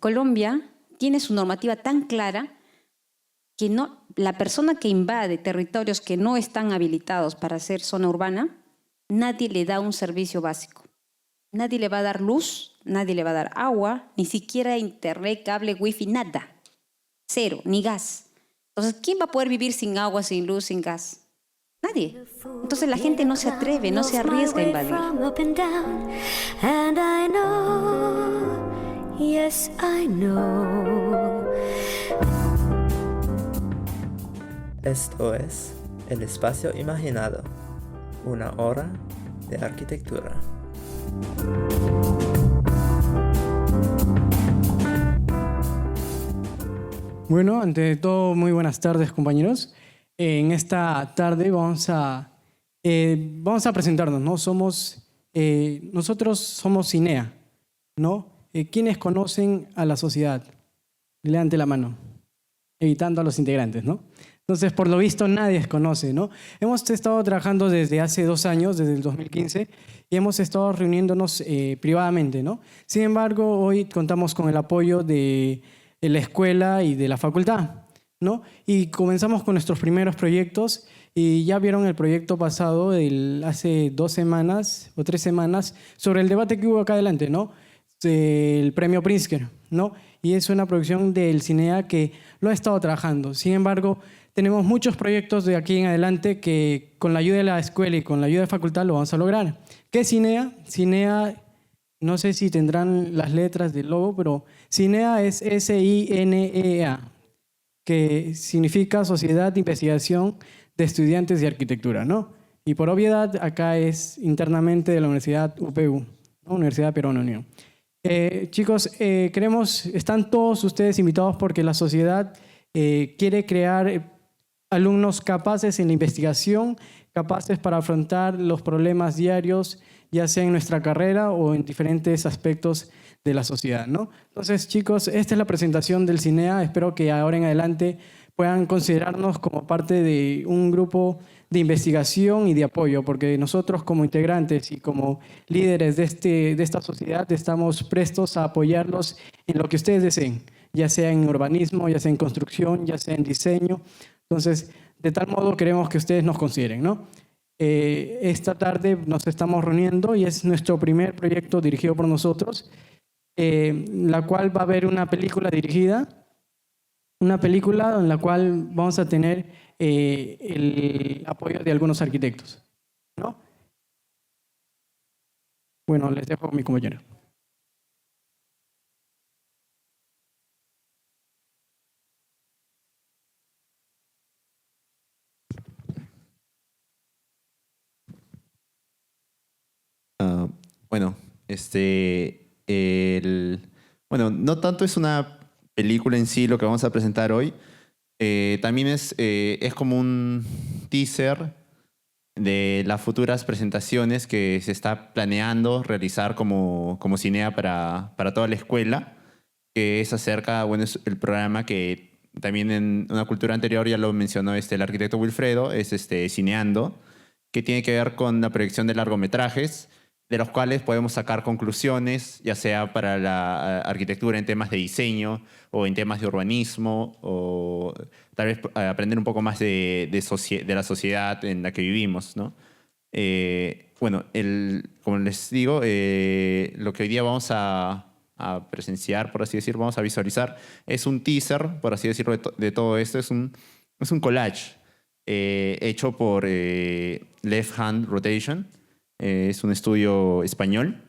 Colombia tiene su normativa tan clara que la persona que invade territorios que no están habilitados para ser zona urbana, nadie le da un servicio básico. Nadie le va a dar luz, nadie le va a dar agua, ni siquiera internet, cable, wifi, nada. Cero, ni gas. Entonces, ¿quién va a poder vivir sin agua, sin luz, sin gas? Nadie. Entonces la gente no se atreve, no se arriesga a invadir. Yes, I know. Esto es El Espacio Imaginado, una hora de arquitectura. Bueno, ante todo, muy buenas tardes, compañeros. En esta tarde vamos a presentarnos, ¿no? Nosotros somos CINEA, ¿no? ¿Quiénes conocen a la sociedad? Levante la mano, evitando a los integrantes, ¿no? Entonces, por lo visto, nadie conoce, ¿no? Hemos estado trabajando desde hace 2 años, desde el 2015, y hemos estado reuniéndonos privadamente, ¿no? Sin embargo, hoy contamos con el apoyo de la escuela y de la facultad, ¿no? Y comenzamos con nuestros primeros proyectos, y ya vieron el proyecto pasado hace 2 semanas o 3 semanas sobre el debate que hubo acá adelante, ¿no? El premio Pritzker, ¿no? Y es una producción del CINEA que lo ha estado trabajando. Sin embargo, tenemos muchos proyectos de aquí en adelante que con la ayuda de la escuela y con la ayuda de facultad lo vamos a lograr. ¿Qué es CINEA? CINEA, no sé si tendrán las letras del logo, pero CINEA es SINEA, que significa Sociedad de Investigación de Estudiantes de Arquitectura, ¿no? Y por obviedad, acá es internamente de la Universidad UPU, ¿no? Universidad Peruana Unión. Chicos, están todos ustedes invitados porque la sociedad quiere crear alumnos capaces en la investigación, capaces para afrontar los problemas diarios, ya sea en nuestra carrera o en diferentes aspectos de la sociedad, ¿no? Entonces, chicos, esta es la presentación del CINEA. Espero que ahora en adelante puedan considerarnos como parte de un grupo de investigación y de apoyo, porque nosotros como integrantes y como líderes de esta sociedad estamos prestos a apoyarlos en lo que ustedes deseen, ya sea en urbanismo, ya sea en construcción, ya sea en diseño. Entonces, de tal modo queremos que ustedes nos consideren, ¿no? Esta tarde nos estamos reuniendo y es nuestro primer proyecto dirigido por nosotros, la cual va a haber una película dirigida, una película en la cual vamos a tener el apoyo de algunos arquitectos, ¿no? Bueno, les dejo a mi compañero. Bueno, bueno, no tanto es una película en sí lo que vamos a presentar hoy. También es como un teaser de las futuras presentaciones que se está planeando realizar como CINEA para toda la escuela, que es acerca, bueno, es el programa que también en una cultura anterior ya lo mencionó el arquitecto Wilfredo, es Cineando, que tiene que ver con la proyección de largometrajes, de los cuales podemos sacar conclusiones, ya sea para la arquitectura en temas de diseño o en temas de urbanismo, o tal vez aprender un poco más de la sociedad en la que vivimos, ¿no? Bueno, como les digo, lo que hoy día vamos a presenciar, por así decirlo, vamos a visualizar, es un teaser, por así decirlo, de todo esto. Es un collage hecho por Left Hand Rotation. Es un estudio español,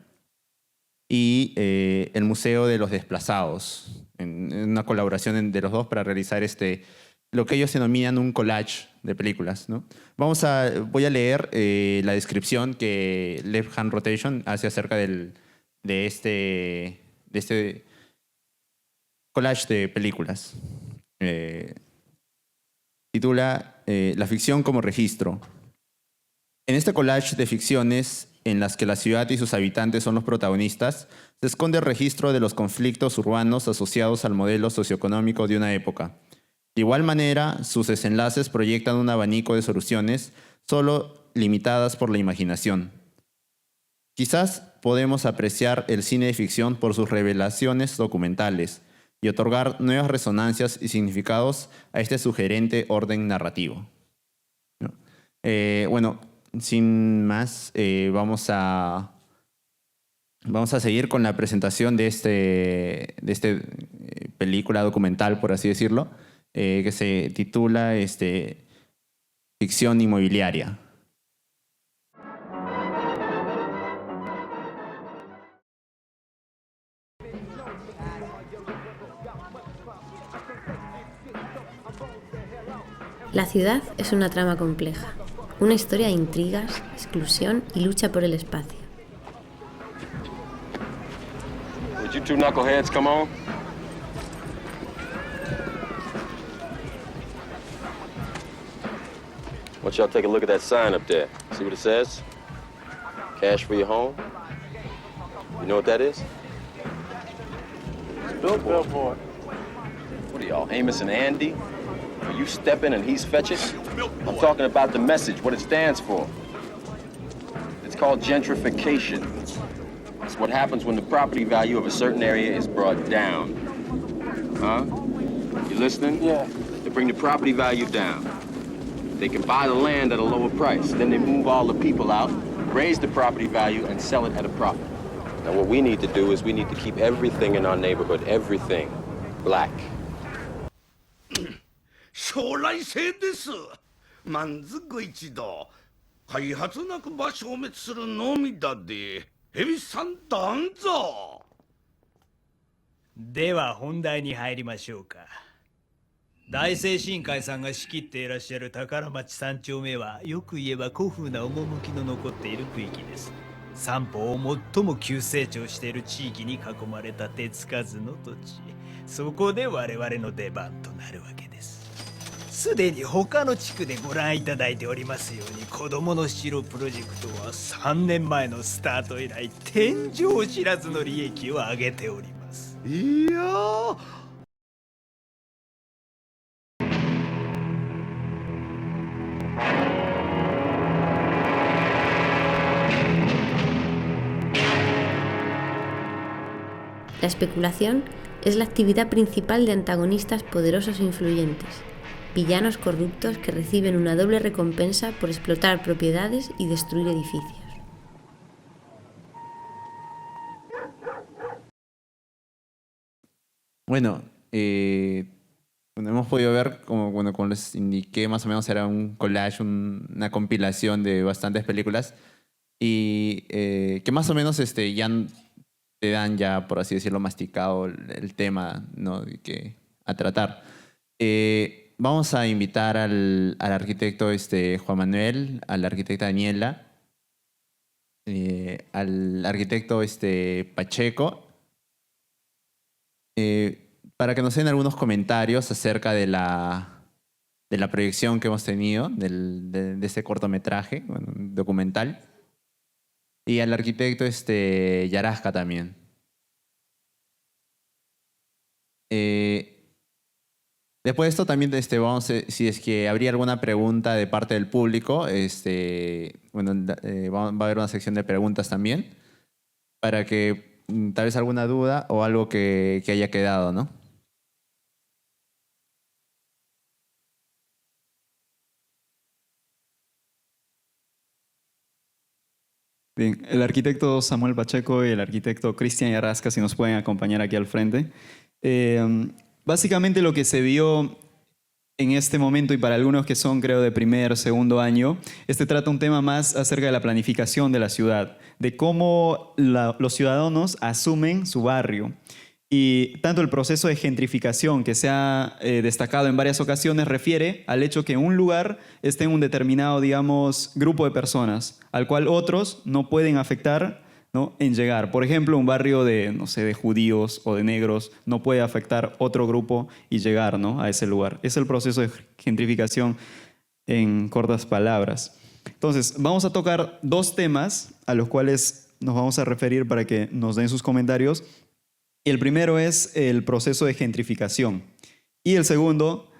y el Museo de los Desplazados, en una colaboración de los dos para realizar lo que ellos denominan un collage de películas, ¿no? Voy a leer la descripción que Left Hand Rotation hace acerca de este collage de películas. Titula La ficción como registro. En este collage de ficciones en las que la ciudad y sus habitantes son los protagonistas, se esconde el registro de los conflictos urbanos asociados al modelo socioeconómico de una época. De igual manera, sus desenlaces proyectan un abanico de soluciones solo limitadas por la imaginación. Quizás podemos apreciar el cine de ficción por sus revelaciones documentales y otorgar nuevas resonancias y significados a este sugerente orden narrativo. ¿No? Bueno, sin más, vamos a seguir con la presentación de este película documental, por así decirlo, que se titula Ficción inmobiliaria. La ciudad es una trama compleja, una historia de intrigas, exclusión y lucha por el espacio. Would you two knuckleheads come on? I want y'all to take a look at that sign up there. See what it says? Cash for your home. You know what that is? Billboard. What are y'all, Amos and Andy? Are you stepping and he's fetching? I'm talking about the message, what it stands for. It's called gentrification. It's what happens when the property value of a certain area is brought down. Huh? You listening? Yeah. They bring the property value down. They can buy the land at a lower price. Then they move all the people out, raise the property value, and sell it at a profit. Now what we need to do is we need to keep everything in our neighborhood, everything, black. 将来性です。まんずご一同。開発なくば消滅するのみだで。ヘビさんどんぞ。では本題に入りましょうか。大政新会さんが仕切っていらっしゃる宝町3丁目はよく言えば古風な趣の残っている区域です。三方を最も急成長している地域に囲まれた手つかずの土地。そこで我々の出番となるわけです。すでに他の地区でご覧いただいておりますように、子供の城プロジェクトは3年前のスタート以来天井知らずの利益を上げております。いやー。La especulación es la actividad principal de antagonistas poderosos e influyentes, villanos corruptos que reciben una doble recompensa por explotar propiedades y destruir edificios. Bueno, hemos podido ver, como les indiqué, más o menos era un collage, una compilación de bastantes películas y que más o menos ya te dan ya, por así decirlo, masticado el tema, ¿no?, a tratar. Vamos a invitar al arquitecto Juan Manuel, a la arquitecta Daniela, al arquitecto Pacheco, para que nos den algunos comentarios acerca de la proyección que hemos tenido de este cortometraje, documental. Y al arquitecto Yarasca también. Después de esto también si es que habría alguna pregunta de parte del público, va a haber una sección de preguntas también para que tal vez alguna duda o algo que haya quedado, ¿no? Bien, el arquitecto Samuel Pacheco y el arquitecto Cristian Yarasca, si nos pueden acompañar aquí al frente. Básicamente lo que se vio en este momento, y para algunos que son, creo, de primer, segundo año, trata un tema más acerca de la planificación de la ciudad, de cómo los ciudadanos asumen su barrio. Y tanto el proceso de gentrificación que se ha destacado en varias ocasiones refiere al hecho que un lugar esté en un determinado, digamos, grupo de personas, al cual otros no pueden afectar, ¿no?, en llegar. Por ejemplo, un barrio de, no sé, de judíos o de negros no puede afectar otro grupo y llegar, ¿no?, a ese lugar. Es el proceso de gentrificación en cortas palabras. Entonces, vamos a tocar dos temas a los cuales nos vamos a referir para que nos den sus comentarios. El primero es el proceso de gentrificación y el segundo,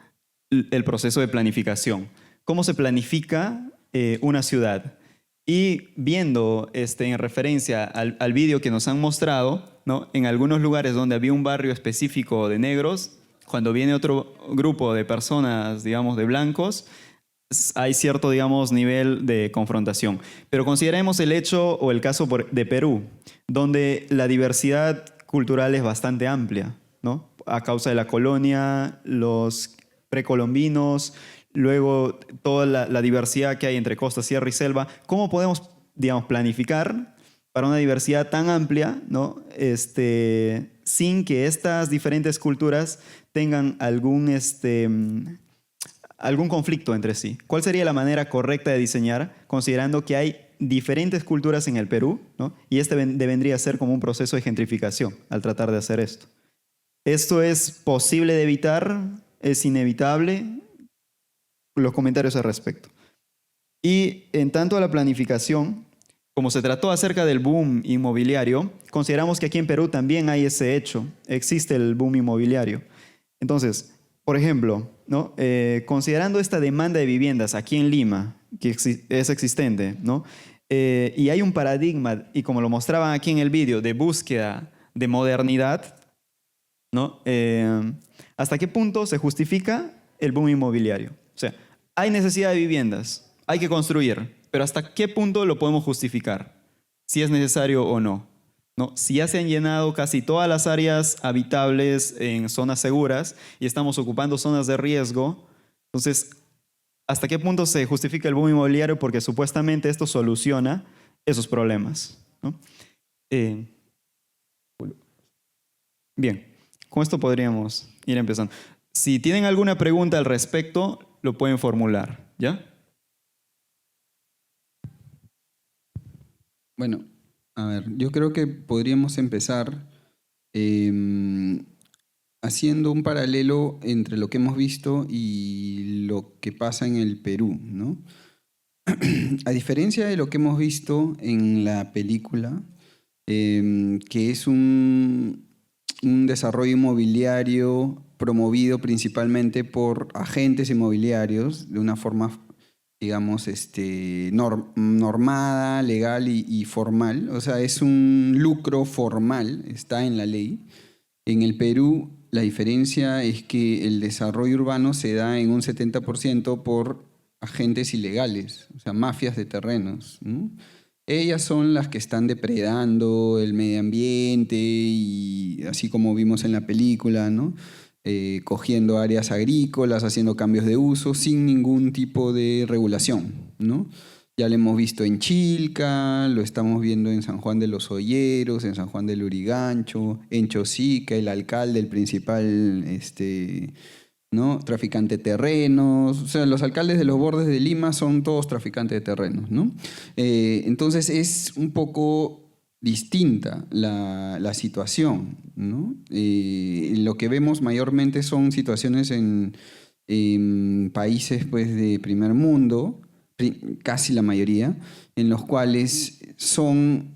el proceso de planificación. ¿Cómo se planifica una ciudad? Y viendo en referencia al vídeo que nos han mostrado, ¿no? En algunos lugares donde había un barrio específico de negros, cuando viene otro grupo de personas, digamos, de blancos, hay cierto, digamos, nivel de confrontación. Pero consideremos el hecho o el caso de Perú, donde la diversidad cultural es bastante amplia, ¿no? A causa de la colonia, los precolombinos, luego toda la diversidad que hay entre costa, sierra y selva. ¿Cómo podemos, digamos, planificar para una diversidad tan amplia, ¿no? Sin que estas diferentes culturas tengan algún conflicto entre sí? ¿Cuál sería la manera correcta de diseñar, considerando que hay diferentes culturas en el Perú, ¿no? Y vendría a ser como un proceso de gentrificación al tratar de hacer esto? ¿Esto es posible de evitar? ¿Es inevitable? Los comentarios al respecto. Y en tanto a la planificación, como se trató acerca del boom inmobiliario, consideramos que aquí en Perú también hay ese hecho. Existe el boom inmobiliario. Entonces, por ejemplo, ¿no? Considerando esta demanda de viviendas aquí en Lima, que es existente, ¿no? Y hay un paradigma, y como lo mostraban aquí en el vídeo, de búsqueda de modernidad, ¿no? ¿Hasta qué punto se justifica el boom inmobiliario? O sea, hay necesidad de viviendas, hay que construir, pero ¿hasta qué punto lo podemos justificar? Si es necesario o no. ¿No? Si ya se han llenado casi todas las áreas habitables en zonas seguras y estamos ocupando zonas de riesgo, entonces, ¿hasta qué punto se justifica el boom inmobiliario? Porque supuestamente esto soluciona esos problemas, ¿no? Bien, con esto podríamos ir empezando. Si tienen alguna pregunta al respecto, lo pueden formular, ¿ya? Bueno, a ver, yo creo que podríamos empezar haciendo un paralelo entre lo que hemos visto y lo que pasa en el Perú, ¿no? A diferencia de lo que hemos visto en la película, que es un desarrollo inmobiliario promovido principalmente por agentes inmobiliarios de una forma, digamos, normada, legal y formal. O sea, es un lucro formal, está en la ley. En el Perú, la diferencia es que el desarrollo urbano se da en un 70% por agentes ilegales, o sea, mafias de terrenos, ¿no? Ellas son las que están depredando el medio ambiente y así como vimos en la película, ¿no? Cogiendo áreas agrícolas, haciendo cambios de uso sin ningún tipo de regulación, ¿no? Ya lo hemos visto en Chilca, lo estamos viendo en San Juan de los Olleros, en San Juan del Lurigancho, en Chosica, el alcalde, el principal ¿no? traficante de terrenos. O sea, los alcaldes de los bordes de Lima son todos traficantes de terrenos, ¿no? Entonces es un poco distinta la situación, ¿no? Lo que vemos mayormente son situaciones en países pues, de primer mundo, casi la mayoría, en los cuales son,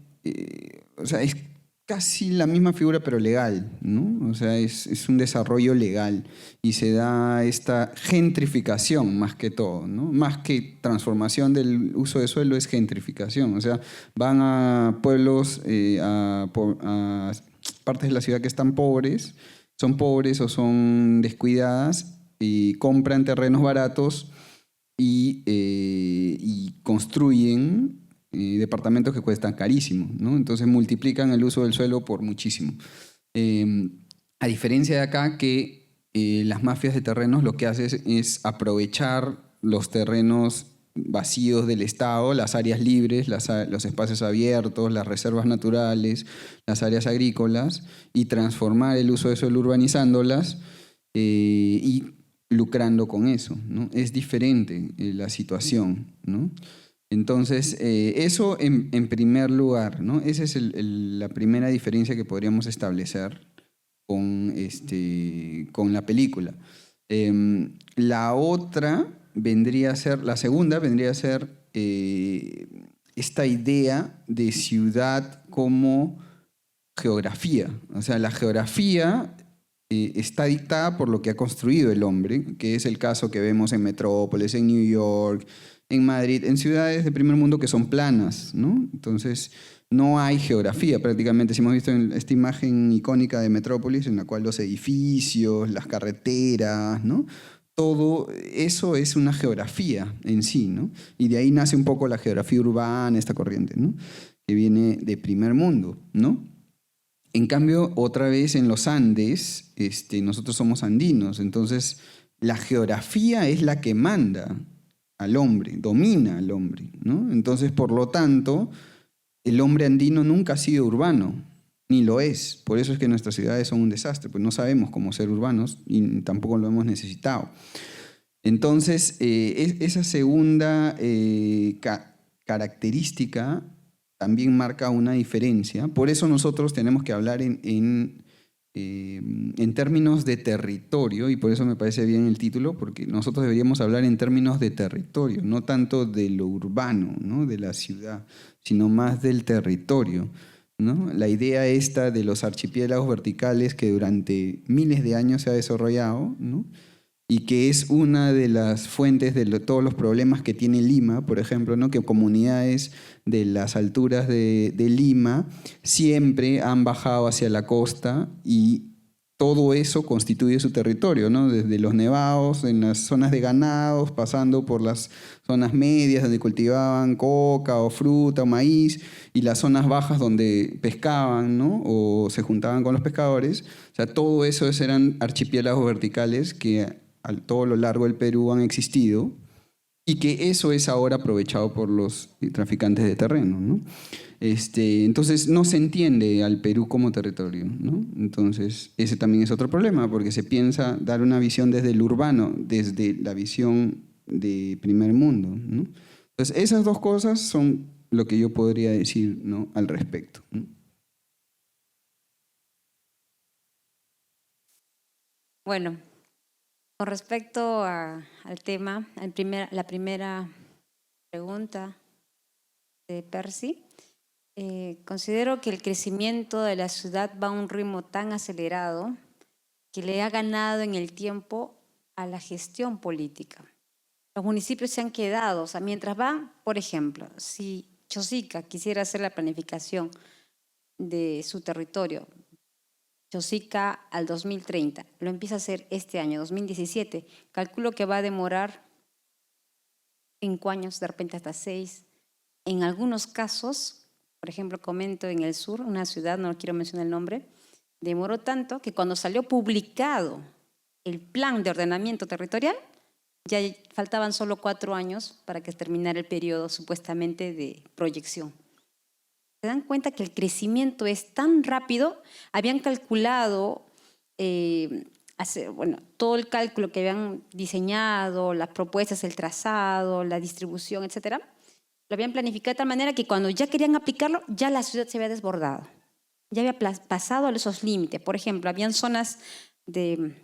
o sea, es casi la misma figura pero legal, ¿no? O sea, es un desarrollo legal y se da esta gentrificación más que todo, ¿no? Más que transformación del uso de suelo es gentrificación, o sea, van a pueblos, a partes de la ciudad que están pobres, son pobres o son descuidadas y compran terrenos baratos y construyen departamentos que cuestan carísimo, ¿no? Entonces multiplican el uso del suelo por muchísimo. A diferencia de acá que las mafias de terrenos lo que hacen es aprovechar los terrenos vacíos del Estado, las áreas libres, los espacios abiertos, las reservas naturales, las áreas agrícolas y transformar el uso de suelo urbanizándolas y lucrando con eso, ¿no? Es diferente la situación, ¿no? Entonces, eso en primer lugar, ¿no? Esa es la primera diferencia que podríamos establecer con la película. La otra vendría a ser, la segunda vendría a ser esta idea de ciudad como geografía. O sea, la geografía está dictada por lo que ha construido el hombre, que es el caso que vemos en metrópoles, en New York, en Madrid, en ciudades de primer mundo que son planas, ¿no? Entonces, no hay geografía prácticamente. Si hemos visto en esta imagen icónica de Metrópolis, en la cual los edificios, las carreteras, ¿no? Todo eso es una geografía en sí, ¿no? Y de ahí nace un poco la geografía urbana, esta corriente, ¿no? Que viene de primer mundo, ¿no? En cambio, otra vez en los Andes, nosotros somos andinos, entonces la geografía es la que manda al hombre, domina al hombre, ¿no? Entonces, por lo tanto, el hombre andino nunca ha sido urbano, ni lo es. Por eso es que nuestras ciudades son un desastre, pues no sabemos cómo ser urbanos y tampoco lo hemos necesitado. Entonces, esa segunda característica también marca una diferencia. Por eso nosotros tenemos que hablar en términos de territorio, y por eso me parece bien el título, porque nosotros deberíamos hablar en términos de territorio, no tanto de lo urbano, ¿no? De la ciudad, sino más del territorio, ¿no? La idea esta de los archipiélagos verticales que durante miles de años se ha desarrollado, ¿no? Y que es una de las fuentes de todos los problemas que tiene Lima, por ejemplo, ¿no? Que comunidades de las alturas de Lima siempre han bajado hacia la costa y todo eso constituye su territorio, ¿no? Desde los nevados, en las zonas de ganados, pasando por las zonas medias donde cultivaban coca o fruta o maíz, y las zonas bajas donde pescaban, ¿no? O se juntaban con los pescadores. O sea, todo eso eran archipiélagos verticales que a todo lo largo del Perú han existido y que eso es ahora aprovechado por los traficantes de terreno, ¿no? Entonces no se entiende al Perú como territorio, ¿no? Entonces ese también es otro problema, porque se piensa dar una visión desde el urbano, desde la visión de primer mundo, ¿no? Entonces esas dos cosas son lo que yo podría decir, ¿no? Al respecto, ¿no? Bueno, con respecto al tema, la primera pregunta de Percy, considero que el crecimiento de la ciudad va a un ritmo tan acelerado que le ha ganado en el tiempo a la gestión política. Los municipios se han quedado, o sea, mientras va, por ejemplo, si Chosica quisiera hacer la planificación de su territorio, Chosica al 2030, lo empieza a hacer este año, 2017. Calculo que va a demorar 5 años, de repente hasta 6. En algunos casos, por ejemplo, comento en el sur, una ciudad, no quiero mencionar el nombre, demoró tanto que cuando salió publicado el plan de ordenamiento territorial, ya faltaban solo 4 años para que terminara el periodo supuestamente de proyección. ¿Se dan cuenta que el crecimiento es tan rápido? Habían calculado, todo el cálculo que habían diseñado, las propuestas, el trazado, la distribución, etcétera, lo habían planificado de tal manera que cuando ya querían aplicarlo, ya la ciudad se había desbordado. Ya había pasado a esos límites. Por ejemplo, habían zonas de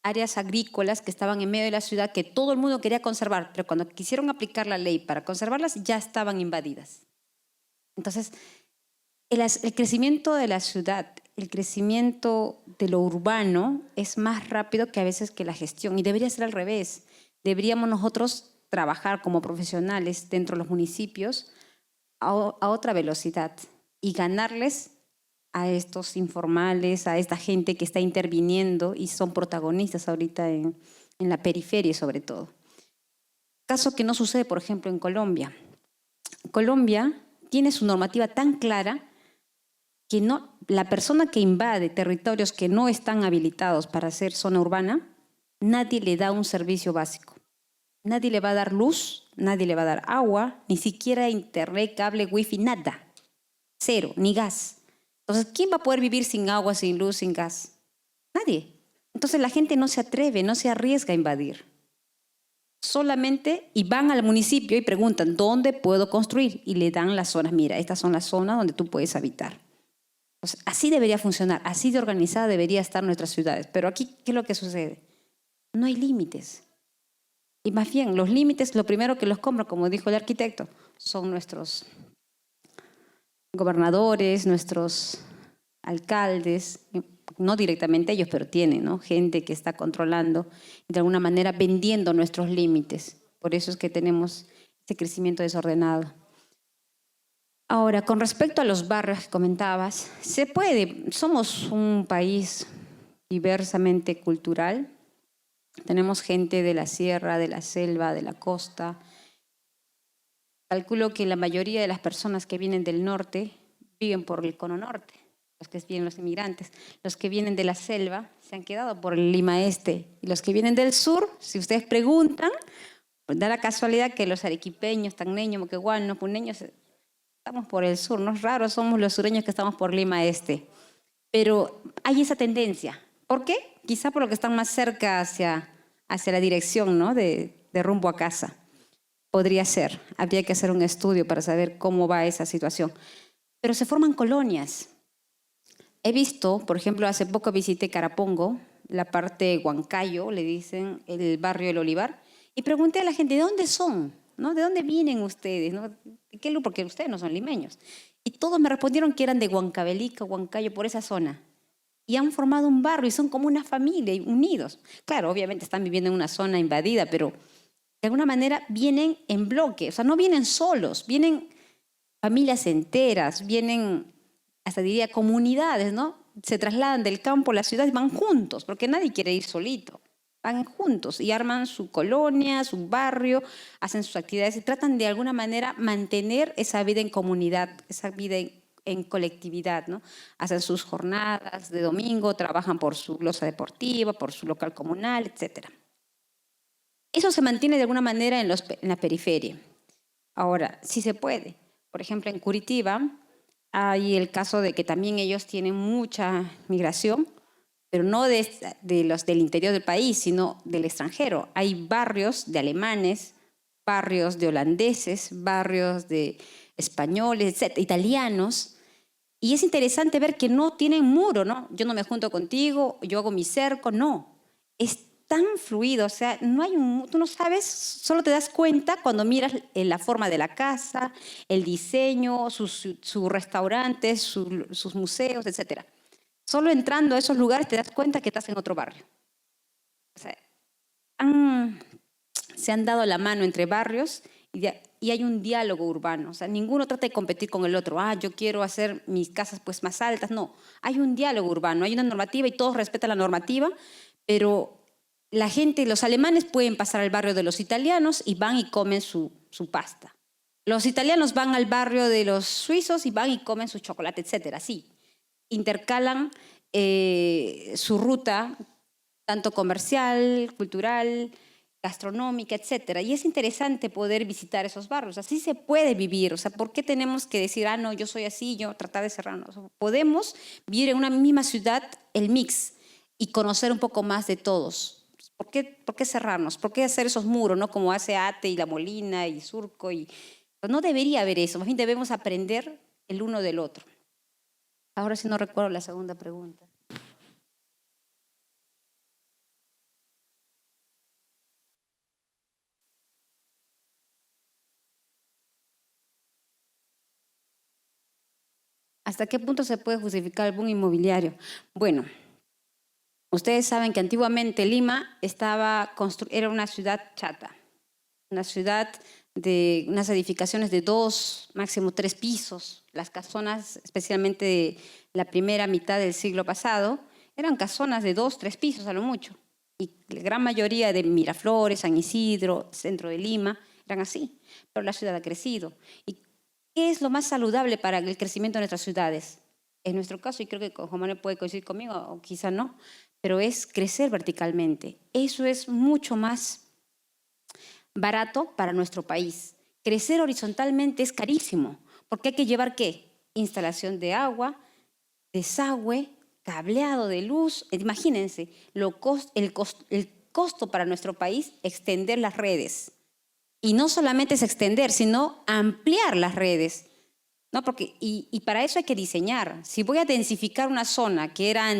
áreas agrícolas que estaban en medio de la ciudad que todo el mundo quería conservar, pero cuando quisieron aplicar la ley para conservarlas ya estaban invadidas. Entonces, el crecimiento de la ciudad, el crecimiento de lo urbano es más rápido que a veces que la gestión, y debería ser al revés. Deberíamos nosotros trabajar como profesionales dentro de los municipios a otra velocidad y ganarles a estos informales, a esta gente que está interviniendo y son protagonistas ahorita en la periferia sobre todo. Caso que no sucede, por ejemplo, en Colombia. Colombia tiene su normativa tan clara que la persona que invade territorios que no están habilitados para ser zona urbana, nadie le da un servicio básico. Nadie le va a dar luz, nadie le va a dar agua, ni siquiera internet, cable, wifi, nada. Cero, ni gas. Entonces, ¿quién va a poder vivir sin agua, sin luz, sin gas? Nadie. Entonces la gente no se atreve, no se arriesga a invadir. Solamente, y van al municipio y preguntan, ¿dónde puedo construir? Y le dan las zonas, mira, estas son las zonas donde tú puedes habitar. Entonces, así debería funcionar, así de organizada debería estar nuestras ciudades. Pero aquí, ¿qué es lo que sucede? No hay límites. Y más bien, los límites, lo primero que los compran, como dijo el arquitecto, son nuestros gobernadores, nuestros alcaldes, no directamente ellos, pero tienen, ¿no? Gente que está controlando y de alguna manera vendiendo nuestros límites. Por eso es que tenemos este crecimiento desordenado. Ahora, con respecto a los barrios que comentabas, se puede, somos un país diversamente cultural, tenemos gente de la sierra, de la selva, de la costa. Calculo que la mayoría de las personas que vienen del norte viven por el cono norte, los que vienen los inmigrantes. Los que vienen de la selva se han quedado por el Lima Este. Y los que vienen del sur, si ustedes preguntan, pues da la casualidad que los arequipeños, tacneños, moquegüanos, puneños, estamos por el sur, no es raro, somos los sureños que estamos por Lima Este. Pero hay esa tendencia. ¿Por qué? Quizá por lo que están más cerca hacia la dirección, ¿no? de rumbo a casa. Podría ser. Habría que hacer un estudio para saber cómo va esa situación. Pero se forman colonias. He visto, por ejemplo, hace poco visité Carapongo, la parte de Huancayo, le dicen el barrio del Olivar, y pregunté a la gente, ¿de dónde son? ¿No? ¿De dónde vienen ustedes? ¿No? Porque ustedes no son limeños. Y todos me respondieron que eran de Huancavelica, Huancayo, por esa zona. Y han formado un barrio y son como una familia, unidos. Claro, obviamente están viviendo en una zona invadida, pero de alguna manera vienen en bloque. O sea, no vienen solos, vienen familias enteras, vienen, hasta diría, comunidades, ¿no? Se trasladan del campo a la ciudad y van juntos, porque nadie quiere ir solito. Van juntos y arman su colonia, su barrio, hacen sus actividades y tratan de alguna manera mantener esa vida en comunidad, esa vida en colectividad, ¿no? Hacen sus jornadas de domingo, trabajan por su glosa deportiva, por su local comunal, etc. Eso se mantiene de alguna manera en la periferia. Ahora, sí se puede. Por ejemplo, en Curitiba hay el caso de que también ellos tienen mucha migración, pero no de los del interior del país, sino del extranjero. Hay barrios de alemanes, barrios de holandeses, barrios de españoles, etc., italianos. Y es interesante ver que no tienen muro, ¿no? Yo no me junto contigo, yo hago mi cerco, no. Es tan fluido, o sea, no hay tú no sabes, solo te das cuenta cuando miras la forma de la casa, el diseño, sus restaurantes, sus museos, etc. Solo entrando a esos lugares te das cuenta que estás en otro barrio. O sea, se han dado la mano entre barrios y hay un diálogo urbano. O sea, ninguno trata de competir con el otro. Yo quiero hacer mis casas pues más altas. No, hay un diálogo urbano, hay una normativa y todos respetan la normativa, pero la gente, los alemanes pueden pasar al barrio de los italianos y van y comen su pasta. Los italianos van al barrio de los suizos y van y comen su chocolate, etc. Así. Intercalan su ruta, tanto comercial, cultural, gastronómica, etc. Y es interesante poder visitar esos barrios. Así se puede vivir. O sea, ¿por qué tenemos que decir, no, yo soy así, yo tratar de cerrarnos? Podemos vivir en una misma ciudad el mix y conocer un poco más de todos. ¿Por qué cerrarnos? ¿Por qué hacer esos muros, ¿no? Como hace Ate y La Molina y Surco? Pues no debería haber eso. Más bien debemos aprender el uno del otro. Ahora sí no recuerdo la segunda pregunta. ¿Hasta qué punto se puede justificar el boom inmobiliario? Bueno, ustedes saben que antiguamente Lima era una ciudad chata, una ciudad de unas edificaciones de 2, máximo 3 pisos. Las casonas, especialmente de la primera mitad del siglo pasado, eran casonas de 2, 3 pisos a lo mucho. Y la gran mayoría de Miraflores, San Isidro, centro de Lima, eran así. Pero la ciudad ha crecido. ¿Y qué es lo más saludable para el crecimiento de nuestras ciudades? En nuestro caso, y creo que Juan Manuel puede coincidir conmigo, o quizá no, pero es crecer verticalmente. Eso es mucho más barato para nuestro país. Crecer horizontalmente es carísimo, porque hay que llevar ¿qué? Instalación de agua, desagüe, cableado de luz. Imagínense el costo para nuestro país extender las redes. Y no solamente es extender, sino ampliar las redes. ¿No? Y para eso hay que diseñar. Si voy a densificar una zona que era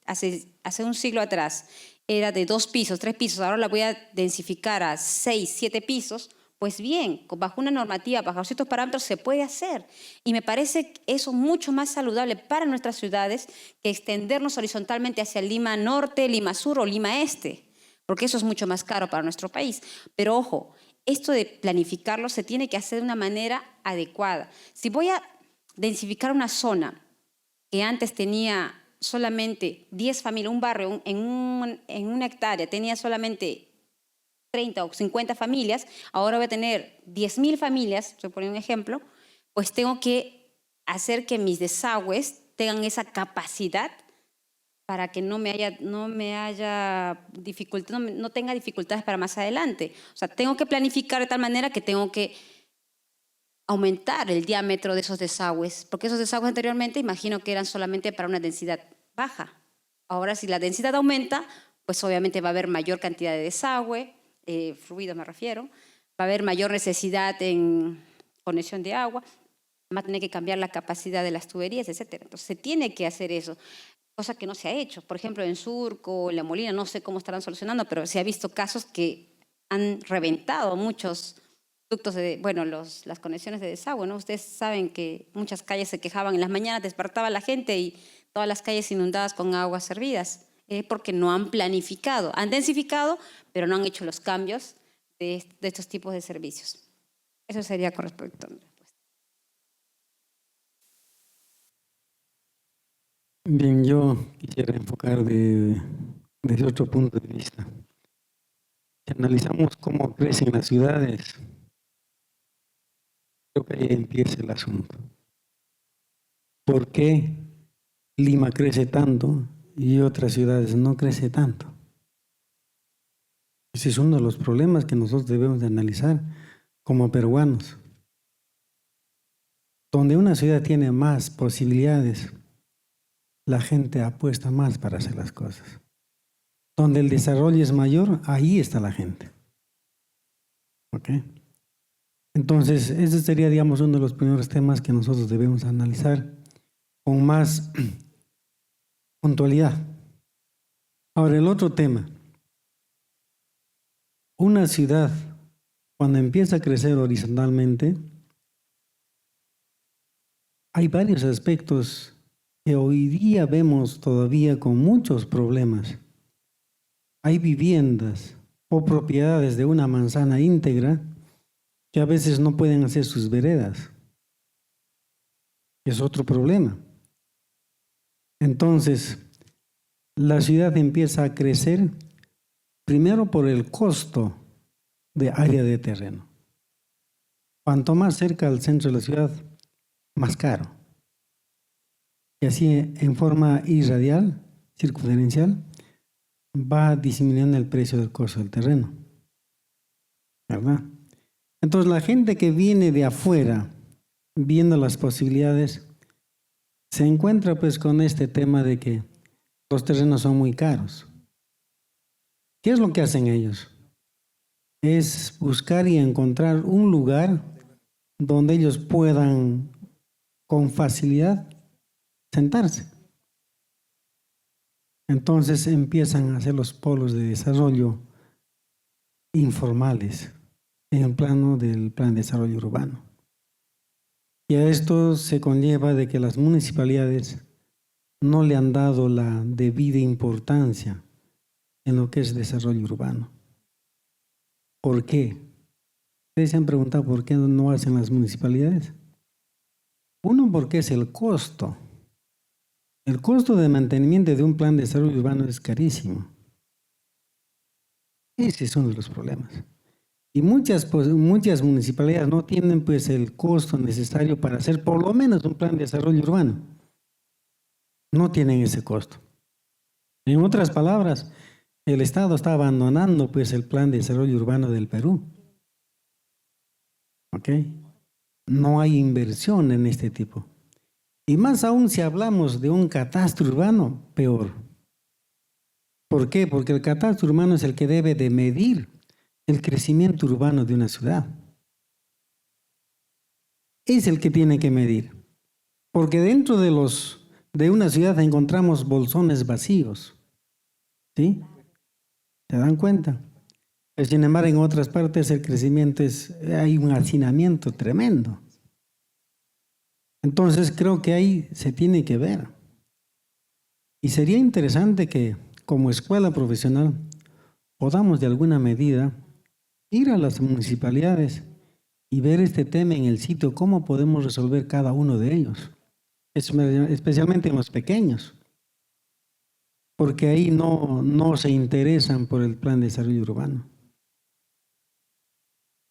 hace un siglo atrás, era de 2 pisos, 3 pisos, ahora la voy a densificar a 6, 7 pisos, Pues bien, bajo una normativa, bajo ciertos parámetros se puede hacer. Y me parece eso mucho más saludable para nuestras ciudades que extendernos horizontalmente hacia Lima Norte, Lima Sur o Lima Este, porque eso es mucho más caro para nuestro país. Pero ojo, esto de planificarlo se tiene que hacer de una manera adecuada. Si voy a densificar una zona que antes tenía solamente 10 familias, un barrio en una hectárea tenía solamente 30 o 50 familias, ahora voy a tener 10.000 familias, estoy poniendo un ejemplo, pues tengo que hacer que mis desagües tengan esa capacidad para que no tenga dificultades para más adelante. O sea, tengo que planificar de tal manera que tengo que aumentar el diámetro de esos desagües, porque esos desagües anteriormente imagino que eran solamente para una densidad baja. Ahora, si la densidad aumenta, pues obviamente va a haber mayor cantidad de desagüe, fluido me refiero, va a haber mayor necesidad en conexión de agua, va a tener que cambiar la capacidad de las tuberías, etc. Entonces se tiene que hacer eso, cosa que no se ha hecho. Por ejemplo, en Surco, en La Molina, no sé cómo estarán solucionando, pero se ha visto casos que han reventado muchos ductos las conexiones de desagüe, ¿no? Ustedes saben que muchas calles se quejaban en las mañanas, despertaba la gente y todas las calles inundadas con aguas servidas, porque no han planificado, han densificado, pero no han hecho los cambios de estos tipos de servicios. Eso sería con respecto a mi respuesta. Bien, yo quisiera enfocar desde otro punto de vista. Si analizamos cómo crecen las ciudades, creo que ahí empieza el asunto. ¿Por qué Lima crece tanto y otras ciudades no crece tanto? Ese es uno de los problemas que nosotros debemos de analizar como peruanos. Donde una ciudad tiene más posibilidades, la gente apuesta más para hacer las cosas. Donde el desarrollo es mayor, ahí está la gente. ¿Ok? Entonces, ese sería, digamos, uno de los primeros temas que nosotros debemos analizar con más puntualidad. Ahora, el otro tema. Una ciudad, cuando empieza a crecer horizontalmente, hay varios aspectos que hoy día vemos todavía con muchos problemas. Hay viviendas o propiedades de una manzana íntegra que a veces no pueden hacer sus veredas. Es otro problema. Entonces, la ciudad empieza a crecer primero por el costo de área de terreno. Cuanto más cerca al centro de la ciudad, más caro. Y así, en forma irradial, circunferencial, va disminuyendo el precio del costo del terreno. ¿Verdad? Entonces, la gente que viene de afuera, viendo las posibilidades, se encuentra pues con este tema de que los terrenos son muy caros. ¿Qué es lo que hacen ellos? Es buscar y encontrar un lugar donde ellos puedan con facilidad sentarse. Entonces empiezan a hacer los polos de desarrollo informales en el plano del Plan de Desarrollo Urbano. Y a esto se conlleva de que las municipalidades no le han dado la debida importancia en lo que es desarrollo urbano. ¿Por qué? ¿Ustedes se han preguntado por qué no hacen las municipalidades? Uno, porque es el costo. El costo de mantenimiento de un plan de desarrollo urbano es carísimo. Ese es uno de los problemas. Y muchas municipalidades no tienen pues el costo necesario para hacer por lo menos un plan de desarrollo urbano. No tienen ese costo. En otras palabras, el Estado está abandonando pues el plan de desarrollo urbano del Perú. ¿Ok? No hay inversión en este tipo. Y más aún si hablamos de un catastro urbano, peor. ¿Por qué? Porque el catastro urbano es el que debe de medir el crecimiento urbano de una ciudad. Es el que tiene que medir. Porque dentro de una ciudad encontramos bolsones vacíos. ¿Sí? ¿Se dan cuenta? Sin embargo, en otras partes el crecimiento hay un hacinamiento tremendo. Entonces creo que ahí se tiene que ver. Y sería interesante que como escuela profesional podamos de alguna medida ir a las municipalidades y ver este tema en el sitio, cómo podemos resolver cada uno de ellos, especialmente en los pequeños, porque ahí no se interesan por el plan de desarrollo urbano.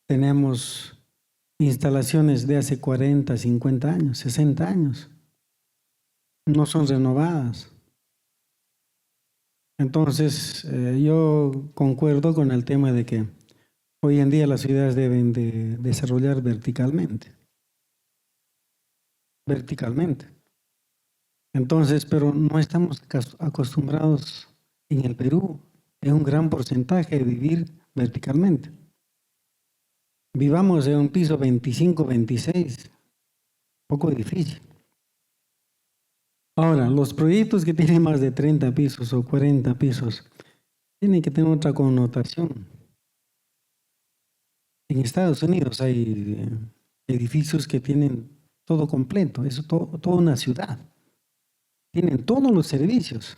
Tenemos instalaciones de hace 40, 50 años, 60 años, no son renovadas. Entonces, yo concuerdo con el tema de que hoy en día las ciudades deben de desarrollar verticalmente. Verticalmente. Entonces, pero no estamos acostumbrados en el Perú, en un gran porcentaje de vivir verticalmente. Vivamos en un piso 25, 26, poco difícil. Ahora, los proyectos que tienen más de 30 pisos o 40 pisos tienen que tener otra connotación. En Estados Unidos hay edificios que tienen todo completo, es toda una ciudad. Tienen todos los servicios.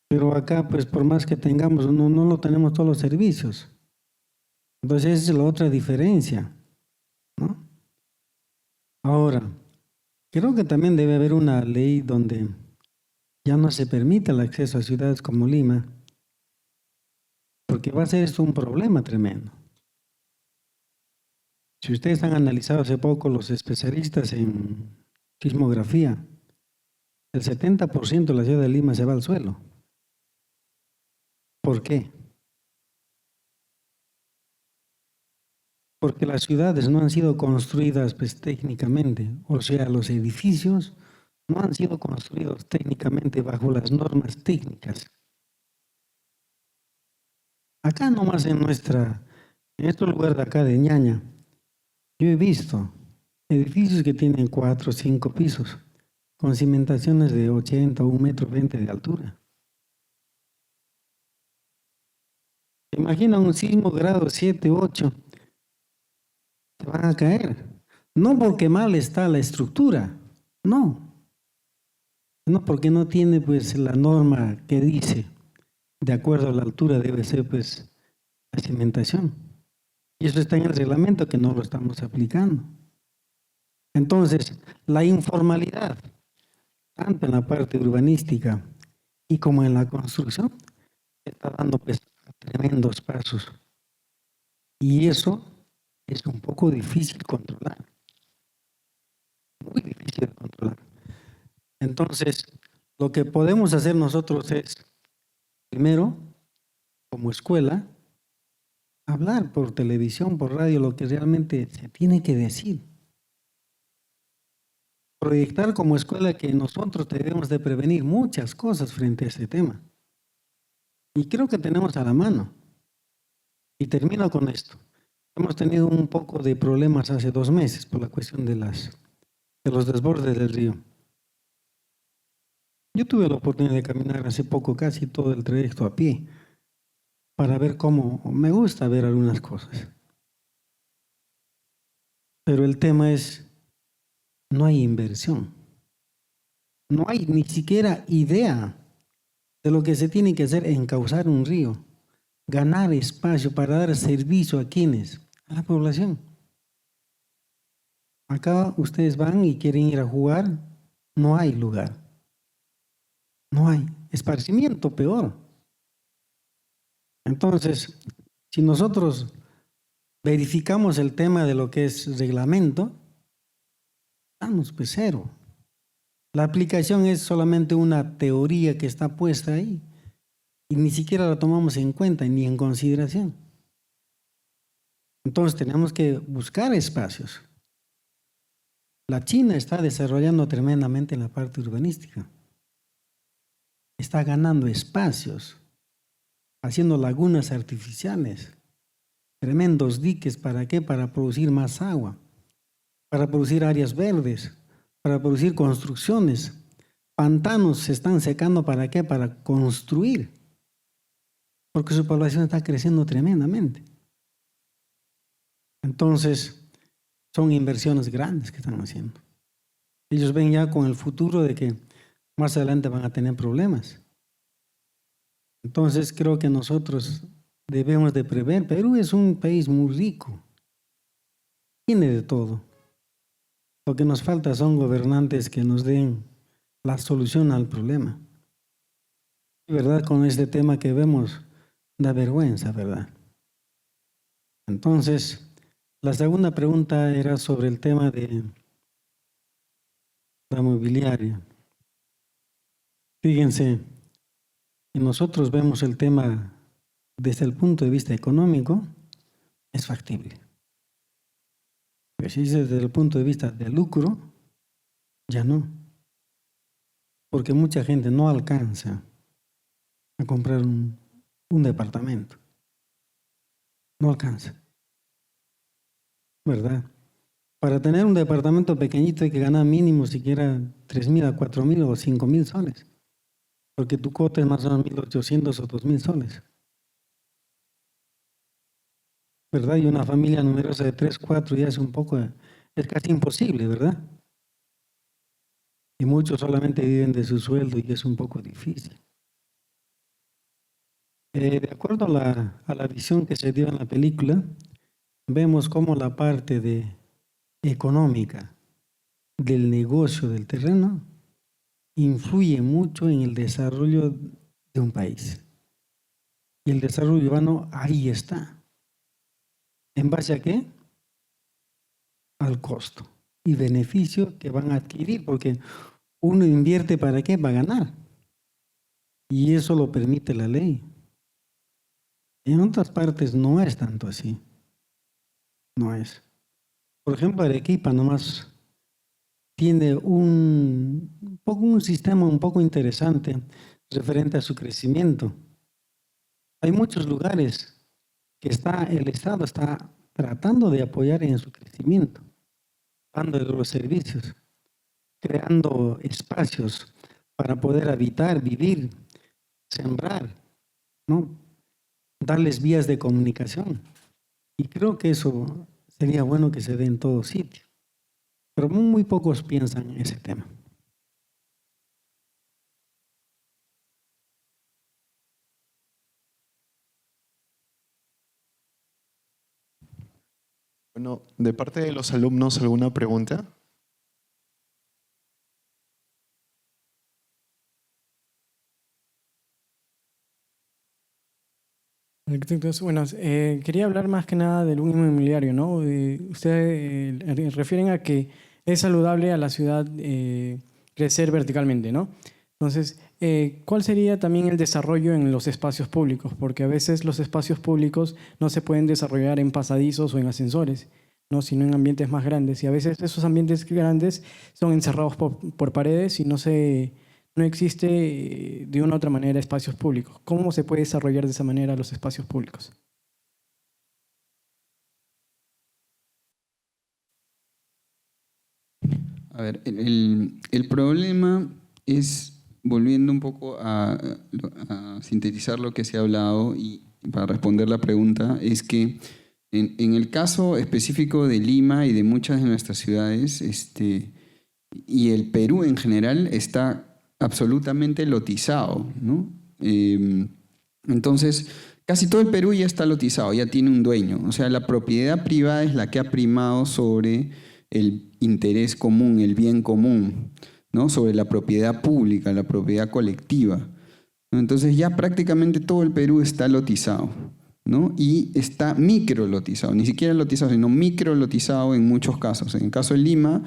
Pero acá, pues por más que tengamos, no lo tenemos todos los servicios. Entonces esa es la otra diferencia, ¿no? Ahora, creo que también debe haber una ley donde ya no se permita el acceso a ciudades como Lima, porque va a ser esto un problema tremendo. Si ustedes han analizado hace poco los especialistas en sismografía, el 70% de la ciudad de Lima se va al suelo. ¿Por qué? Porque las ciudades no han sido construidas pues, técnicamente, o sea, los edificios no han sido construidos técnicamente bajo las normas técnicas. Acá nomás en este lugar de acá de Ñaña, yo he visto edificios que tienen 4 o 5 pisos, con cimentaciones de 80 o 1,20 m de altura. Imagina un sismo grado 7, 8, se van a caer. No porque mal está la estructura, no porque no tiene pues la norma que dice, de acuerdo a la altura debe ser pues la cimentación. Y eso está en el reglamento que no lo estamos aplicando. Entonces, la informalidad, tanto en la parte urbanística y como en la construcción, está dando pues tremendos pasos. Y eso es un poco difícil de controlar. Muy difícil de controlar. Entonces, lo que podemos hacer nosotros es, primero, como escuela, hablar por televisión, por radio, lo que realmente se tiene que decir. Proyectar como escuela que nosotros debemos de prevenir muchas cosas frente a este tema. Y creo que tenemos a la mano. Y termino con esto. Hemos tenido un poco de problemas hace 2 meses por la cuestión de los desbordes del río. Yo tuve la oportunidad de caminar hace poco casi todo el trayecto a pie para ver cómo, me gusta ver algunas cosas. Pero el tema es, no hay inversión. No hay ni siquiera idea de lo que se tiene que hacer en encauzar un río, ganar espacio para dar servicio a quienes, a la población. Acá ustedes van y quieren ir a jugar, no hay lugar. No hay esparcimiento, peor. Entonces, si nosotros verificamos el tema de lo que es reglamento, estamos pues cero. La aplicación es solamente una teoría que está puesta ahí y ni siquiera la tomamos en cuenta ni en consideración. Entonces tenemos que buscar espacios. La China está desarrollando tremendamente en la parte urbanística. Está ganando espacios, haciendo lagunas artificiales, tremendos diques, ¿para qué? Para producir más agua, para producir áreas verdes, para producir construcciones. Pantanos se están secando, ¿para qué? Para construir. porque su población está creciendo tremendamente. Entonces, son inversiones grandes que están haciendo. Ellos ven ya con el futuro de que más adelante van a tener problemas. Entonces, creo que nosotros debemos de prever. Perú es un país muy rico. Tiene de todo. Lo que nos falta son gobernantes que nos den la solución al problema. Y verdad, con este tema que vemos, da vergüenza, ¿verdad? Entonces, la segunda pregunta era sobre el tema de la mobiliaria. Fíjense, si nosotros vemos el tema desde el punto de vista económico, es factible. Pero si es desde el punto de vista de lucro, ya no. Porque mucha gente no alcanza a comprar un departamento. No alcanza. ¿Verdad? Para tener un departamento pequeñito hay que ganar mínimo siquiera 3.000 a 4.000 o 5.000 soles. Porque tu cuota es más o menos 1.800 o 2.000 soles. ¿Verdad? Y una familia numerosa de 3, 4 ya es casi imposible, ¿verdad? Y muchos solamente viven de su sueldo y es un poco difícil. De acuerdo a la visión que se dio en la película, vemos cómo la parte económica del negocio del terreno influye mucho en el desarrollo de un país. Y el desarrollo urbano ahí está. ¿En base a qué? Al costo y beneficio que van a adquirir, porque uno invierte ¿para qué? Para ganar. Y eso lo permite la ley. En otras partes no es tanto así. No es. Por ejemplo, Arequipa nomás tiene un sistema un poco interesante referente a su crecimiento. Hay muchos lugares que el Estado está tratando de apoyar en su crecimiento, dando los servicios, creando espacios para poder habitar, vivir, sembrar, ¿no? Darles vías de comunicación. Y creo que eso sería bueno que se dé en todo sitio. Pero muy pocos piensan en ese tema. Bueno, de parte de los alumnos, ¿alguna pregunta? Arquitectos, bueno, quería hablar más que nada del boom inmobiliario, ¿no? Ustedes refieren a que es saludable a la ciudad crecer verticalmente, ¿no? Entonces, ¿cuál sería también el desarrollo en los espacios públicos? Porque a veces los espacios públicos no se pueden desarrollar en pasadizos o en ascensores, ¿no? Sino en ambientes más grandes. Y a veces esos ambientes grandes son encerrados por paredes y no existe de una u otra manera espacios públicos. ¿Cómo se puede desarrollar de esa manera los espacios públicos? A ver, el problema es, volviendo un poco a sintetizar lo que se ha hablado y para responder la pregunta, es que en el caso específico de Lima y de muchas de nuestras ciudades, y el Perú en general está absolutamente lotizado, ¿no? Entonces, casi todo el Perú ya está lotizado, ya tiene un dueño. O sea, la propiedad privada es la que ha primado sobre el interés común, el bien común, ¿no? Sobre la propiedad pública, la propiedad colectiva. Entonces, ya prácticamente todo el Perú está lotizado, ¿no? Y está microlotizado, ni siquiera lotizado, sino microlotizado en muchos casos. En el caso de Lima,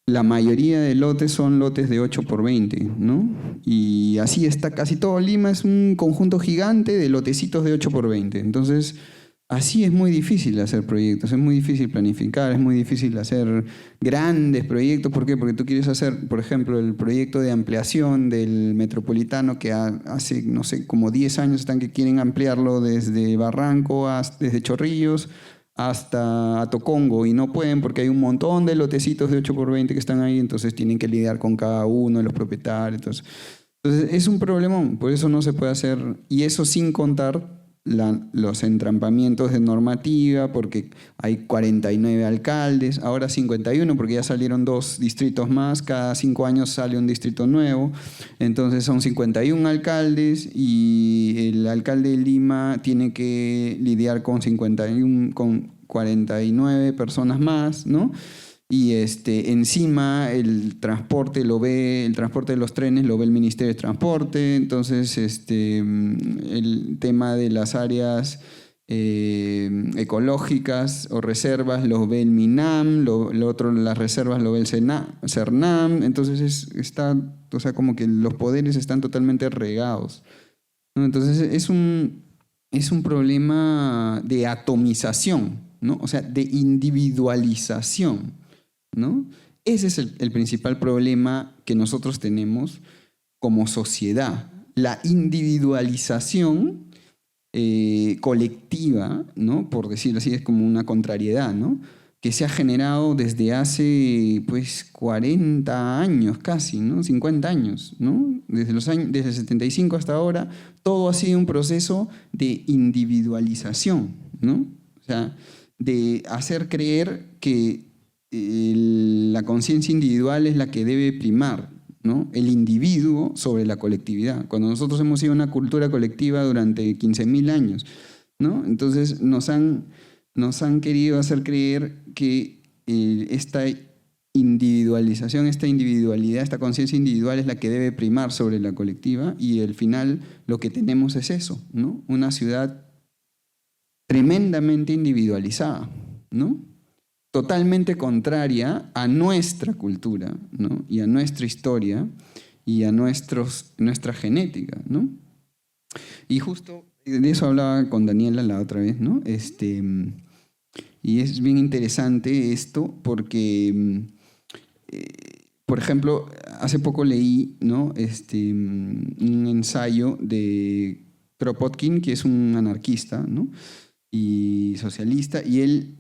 la mayoría de lotes son lotes de 8x20, ¿no? Y así está casi todo Lima, es un conjunto gigante de lotecitos de 8x20. Entonces, así es muy difícil hacer proyectos, es muy difícil planificar, es muy difícil hacer grandes proyectos. ¿Por qué? Porque tú quieres hacer, por ejemplo, el proyecto de ampliación del Metropolitano, que hace, no sé, como 10 años están que quieren ampliarlo desde Barranco, desde Chorrillos, hasta Tocongo, y no pueden porque hay un montón de lotecitos de 8x20 que están ahí, entonces tienen que lidiar con cada uno de los propietarios. Entonces es un problemón, por eso no se puede hacer, y eso sin contar los entrampamientos de normativa, porque hay 49 alcaldes, ahora 51 porque ya salieron 2 distritos más, cada 5 años sale un distrito nuevo, entonces son 51 alcaldes y el alcalde de Lima tiene que lidiar con 49 personas más, ¿no? Y encima el transporte de los trenes lo ve el Ministerio de Transporte, entonces el tema de las áreas ecológicas o reservas lo ve el MINAM, lo otro, las reservas lo ve el CERNAM, entonces o sea, como que los poderes están totalmente regados, ¿no? Entonces es un problema de atomización, ¿no? O sea, de individualización, ¿no? Ese es el principal problema que nosotros tenemos como sociedad, la individualización colectiva, ¿no? Por decirlo así, es como una contrariedad, ¿no? Que se ha generado desde hace 40 años casi, ¿no? 50 años, ¿no? Desde el 75 hasta ahora, todo ha sido un proceso de individualización, ¿no? O sea, de hacer creer que la conciencia individual es la que debe primar, ¿no? El individuo sobre la colectividad. Cuando nosotros hemos sido una cultura colectiva durante 15.000 años, ¿no? Entonces nos han querido hacer creer que esta individualización, esta individualidad, esta conciencia individual es la que debe primar sobre la colectiva, y al final lo que tenemos es eso, ¿no? Una ciudad tremendamente individualizada, ¿no? Totalmente contraria a nuestra cultura, ¿no? Y a nuestra historia y a nuestra genética, ¿no? Y justo de eso hablaba con Daniela la otra vez, ¿no? Y es bien interesante esto porque, por ejemplo, hace poco leí, ¿no? Un ensayo de Kropotkin, que es un anarquista, ¿no? Y socialista, y él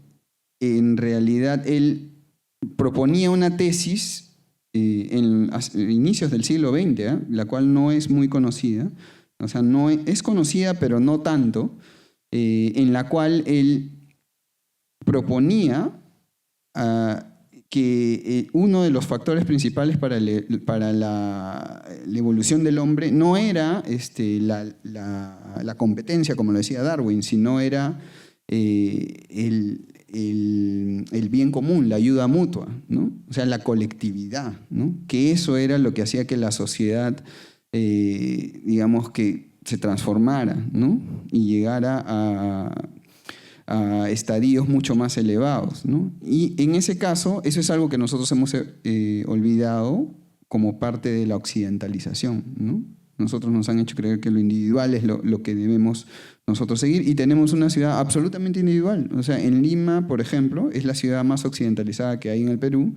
proponía una tesis en inicios del siglo XX, la cual no es muy conocida, o sea, no es conocida pero no tanto, en la cual él proponía que uno de los factores principales para la evolución del hombre no era la competencia, como lo decía Darwin, sino era el bien común, la ayuda mutua, ¿no? O sea, la colectividad, ¿no? Que eso era lo que hacía que la sociedad, digamos, que se transformara, ¿no? Y llegara a estadios mucho más elevados, ¿no? Y en ese caso, eso es algo que nosotros hemos olvidado como parte de la occidentalización, ¿no? Nosotros nos han hecho creer que lo individual es lo que debemos nosotros seguir, y tenemos una ciudad absolutamente individual. O sea, en Lima, por ejemplo, es la ciudad más occidentalizada que hay en el Perú.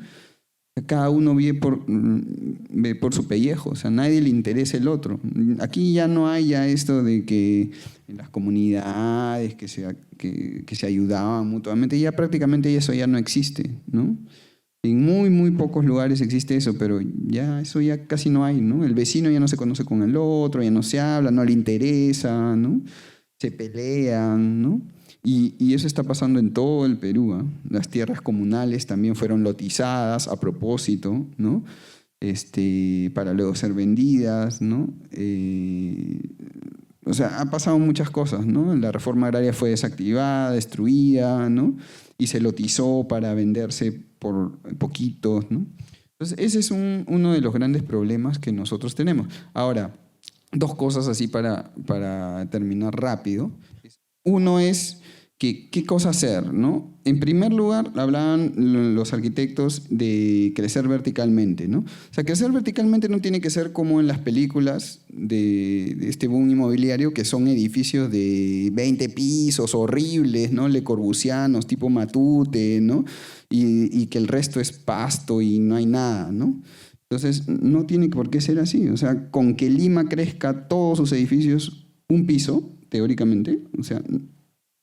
Cada uno ve por su pellejo, o sea, a nadie le interesa el otro. Aquí ya no hay esto de que en las comunidades que se ayudaban mutuamente, ya prácticamente eso ya no existe, ¿no? En muy, muy pocos lugares existe eso, pero ya eso ya casi no hay, ¿no? El vecino ya no se conoce con el otro, ya no se habla, no le interesa, ¿no? Se pelean, ¿no? Y eso está pasando en todo el Perú, ¿eh? Las tierras comunales también fueron lotizadas a propósito, ¿no? Para luego ser vendidas, ¿no? O sea, ha pasado muchas cosas, ¿no? La reforma agraria fue desactivada, destruida, ¿no? Y se lotizó para venderse por poquitos, ¿no? Entonces, ese es uno de los grandes problemas que nosotros tenemos. Ahora, dos cosas así para terminar rápido. Uno es qué cosa hacer, ¿no? En primer lugar, hablaban los arquitectos de crecer verticalmente, ¿no? O sea, crecer verticalmente no tiene que ser como en las películas de este boom inmobiliario, que son edificios de 20 pisos horribles, ¿no? Le Corbusianos, tipo Matute, ¿no? Y que el resto es pasto y no hay nada, ¿no? Entonces, no tiene por qué ser así. O sea, con que Lima crezca todos sus edificios un piso, teóricamente, o sea,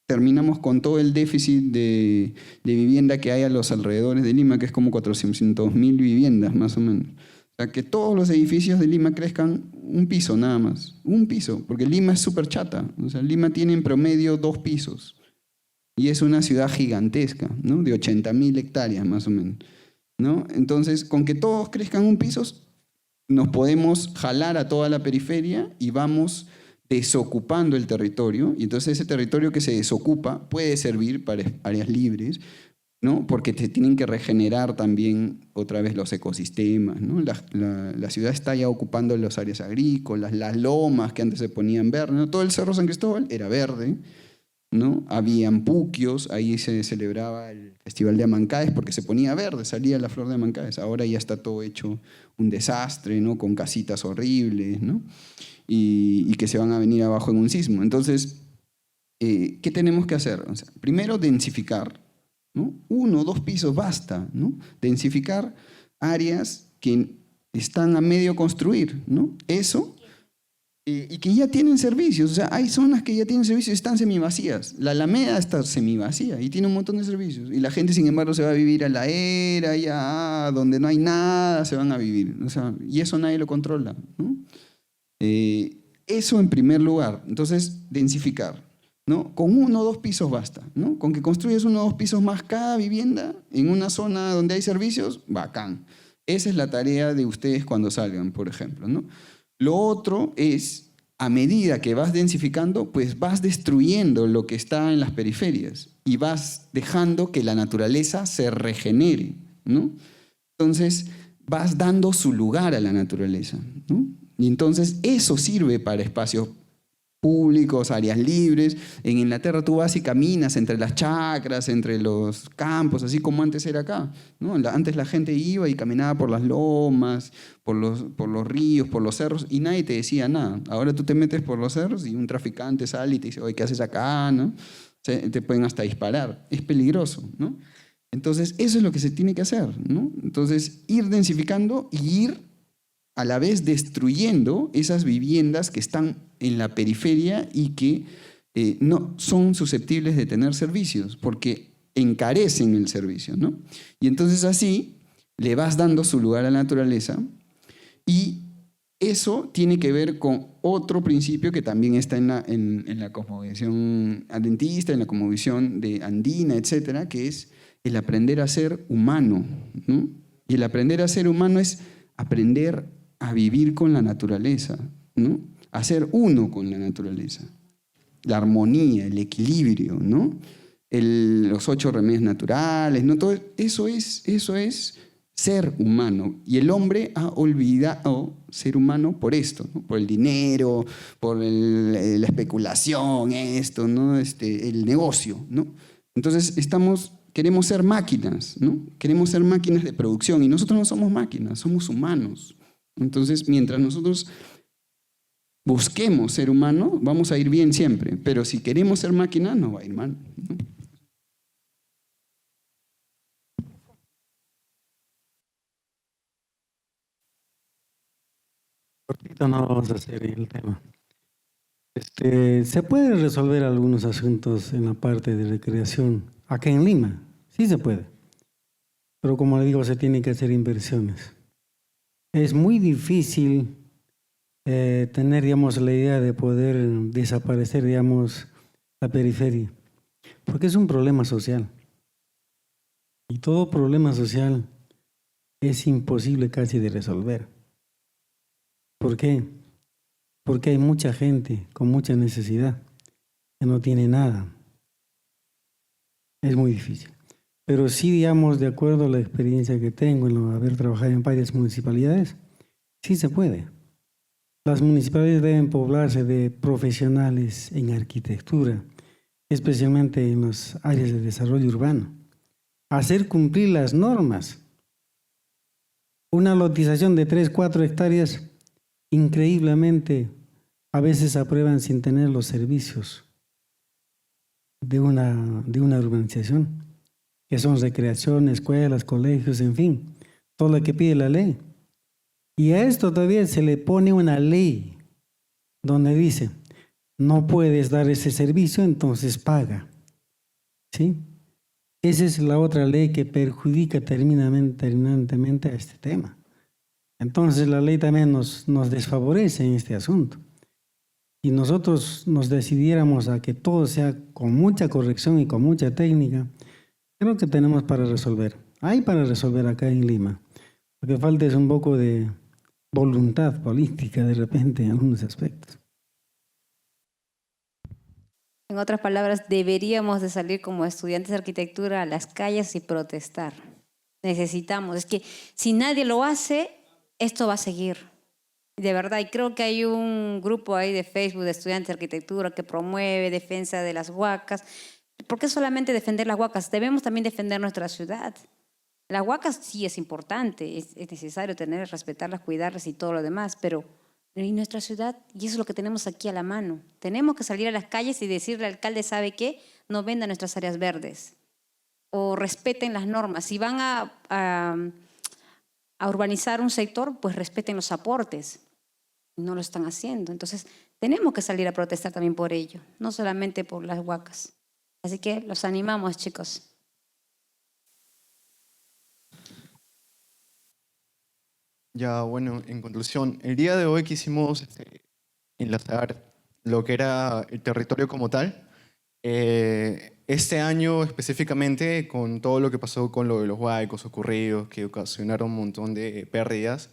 terminamos con todo el déficit de vivienda que hay a los alrededores de Lima, que es como 400.000 viviendas más o menos. O sea, que todos los edificios de Lima crezcan un piso nada más, un piso, porque Lima es súper chata. O sea, Lima tiene en promedio 2 pisos y es una ciudad gigantesca, ¿no? De 80.000 hectáreas más o menos, ¿no? Entonces, con que todos crezcan un piso, nos podemos jalar a toda la periferia y vamos desocupando el territorio, y entonces ese territorio que se desocupa puede servir para áreas libres, ¿no? Porque te tienen que regenerar también otra vez los ecosistemas, ¿no? La ciudad está ya ocupando las áreas agrícolas, las lomas que antes se ponían verdes, ¿no? Todo el Cerro San Cristóbal era verde, ¿no? Habían puquios, ahí se celebraba el Festival de Amancaes porque se ponía verde, salía la flor de Amancaes. Ahora ya está todo hecho un desastre, ¿no? Con casitas horribles, ¿no? Y que se van a venir abajo en un sismo. Entonces, ¿qué tenemos que hacer? O sea, primero, densificar, ¿no? 1 o 2 pisos basta, ¿no? Densificar áreas que están a medio construir, ¿no? Eso, y que ya tienen servicios. O sea, hay zonas que ya tienen servicios y están semivacías. La Alameda está semivacía y tiene un montón de servicios. Y la gente, sin embargo, se va a vivir a la era, ya donde no hay nada, se van a vivir. O sea, y eso nadie lo controla, ¿no? Eso en primer lugar. Entonces, densificar, ¿no? Con 1 o 2 pisos basta, ¿no? Con que construyes 1 o 2 pisos más cada vivienda en una zona donde hay servicios, bacán. Esa es la tarea de ustedes cuando salgan, por ejemplo, ¿no? Lo otro es, a medida que vas densificando, pues vas destruyendo lo que está en las periferias y vas dejando que la naturaleza se regenere, ¿no? Entonces, vas dando su lugar a la naturaleza, ¿no? Y entonces eso sirve para espacios públicos, áreas libres. En Inglaterra tú vas y caminas entre las chacras, entre los campos, así como antes era acá, ¿no? Antes la gente iba y caminaba por las lomas, por los ríos, por los cerros, y nadie te decía nada. Ahora tú te metes por los cerros y un traficante sale y te dice, oye, ¿qué haces acá? ¿No? O sea, te pueden hasta disparar. Es peligroso, ¿no? Entonces eso es lo que se tiene que hacer, ¿no? Entonces ir densificando y ir a la vez destruyendo esas viviendas que están en la periferia y que no son susceptibles de tener servicios, porque encarecen el servicio, ¿no? Y entonces así le vas dando su lugar a la naturaleza, y eso tiene que ver con otro principio que también está en la cosmovisión adventista, en la cosmovisión de andina, etcétera, que es el aprender a ser humano, ¿no? Y el aprender a ser humano es aprender a vivir con la naturaleza, ¿no? A ser uno con la naturaleza. La armonía, el equilibrio, ¿no? Los 8 remedios naturales, ¿no? Todo eso es ser humano. Y el hombre ha olvidado ser humano por esto, ¿no? Por el dinero, por la especulación, esto, ¿no? El negocio, ¿no? Entonces queremos ser máquinas, ¿no? Queremos ser máquinas de producción, y nosotros no somos máquinas, somos humanos. Entonces, mientras nosotros busquemos ser humano, vamos a ir bien siempre. Pero si queremos ser máquina, nos va a ir mal, ¿no? Cortito no vamos a hacer el tema. Se puede resolver algunos asuntos en la parte de recreación acá en Lima, sí se puede. Pero como le digo, se tienen que hacer inversiones. Es muy difícil tener, digamos, la idea de poder desaparecer, digamos, la periferia, porque es un problema social. Y todo problema social es imposible casi de resolver. ¿Por qué? Porque hay mucha gente con mucha necesidad que no tiene nada. Es muy difícil. Pero sí, digamos, de acuerdo a la experiencia que tengo en haber trabajado en varias municipalidades, sí se puede. Las municipalidades deben poblarse de profesionales en arquitectura, especialmente en las áreas de desarrollo urbano. Hacer cumplir las normas. Una lotización de 3, 4 hectáreas, increíblemente, a veces aprueban sin tener los servicios de una urbanización, que son recreación, escuelas, colegios, en fin, todo lo que pide la ley. Y a esto todavía se le pone una ley donde dice, no puedes dar ese servicio, entonces paga. ¿Sí? Esa es la otra ley que perjudica terminantemente a este tema. Entonces la ley también nos desfavorece en este asunto. Si nosotros nos decidiéramos a que todo sea con mucha corrección y con mucha técnica, creo que tenemos para resolver. Hay para resolver acá en Lima. Lo que falta es un poco de voluntad política de repente en algunos aspectos. En otras palabras, deberíamos de salir como estudiantes de arquitectura a las calles y protestar. Necesitamos. Es que si nadie lo hace, esto va a seguir. De verdad, y creo que hay un grupo ahí de Facebook de estudiantes de arquitectura que promueve defensa de las huacas. ¿Por qué solamente defender las huacas? Debemos también defender nuestra ciudad. Las huacas sí es importante, es necesario tener, respetarlas, cuidarlas y todo lo demás, pero en nuestra ciudad, y eso es lo que tenemos aquí a la mano. Tenemos que salir a las calles y decirle al alcalde, ¿sabe qué? No venda nuestras áreas verdes. O respeten las normas. Si van a urbanizar un sector, pues respeten los aportes. No lo están haciendo. Entonces, tenemos que salir a protestar también por ello, no solamente por las huacas. Así que los animamos, chicos. Ya, bueno, en conclusión, el día de hoy quisimos enlazar lo que era el territorio como tal. Este año específicamente, con todo lo que pasó con lo de los huaicos ocurridos, que ocasionaron un montón de pérdidas,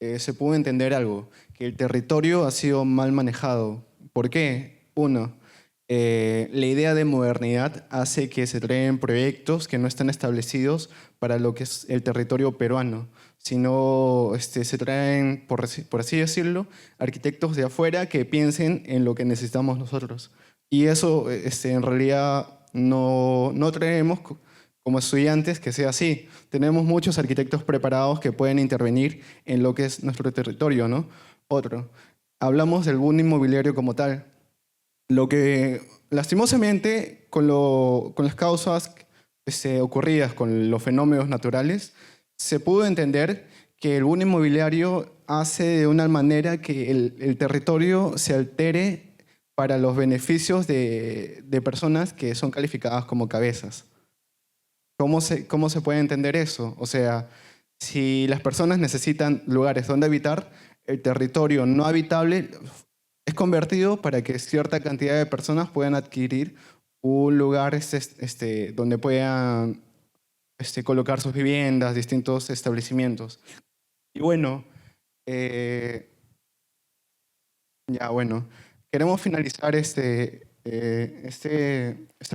se pudo entender algo, que el territorio ha sido mal manejado. ¿Por qué? Uno, la idea de modernidad hace que se traen proyectos que no están establecidos para lo que es el territorio peruano, sino se traen, por así decirlo, arquitectos de afuera que piensen en lo que necesitamos nosotros. Y eso en realidad no traemos como estudiantes que sea así. Tenemos muchos arquitectos preparados que pueden intervenir en lo que es nuestro territorio, ¿no? Otro, hablamos del boom inmobiliario como tal. Lo que, lastimosamente, con las causas ocurridas con los fenómenos naturales, se pudo entender que el boom inmobiliario hace de una manera que el territorio se altere para los beneficios de personas que son calificadas como cabezas. ¿Cómo se puede entender eso? O sea, si las personas necesitan lugares donde habitar, el territorio no habitable es convertido para que cierta cantidad de personas puedan adquirir un lugar donde puedan colocar sus viviendas, distintos establecimientos. Y bueno, queremos finalizar esta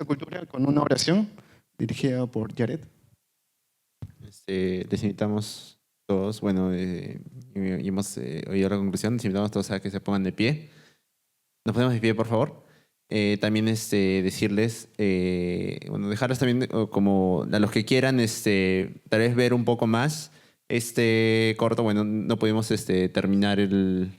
cultura con una oración dirigida por Jared. Les invitamos todos, y hemos oído la conclusión, les invitamos todos a que se pongan de pie. ¿Nos ponemos de pie, por favor? También dejarles también como a los que quieran tal vez ver un poco más corto. Bueno, no pudimos terminar el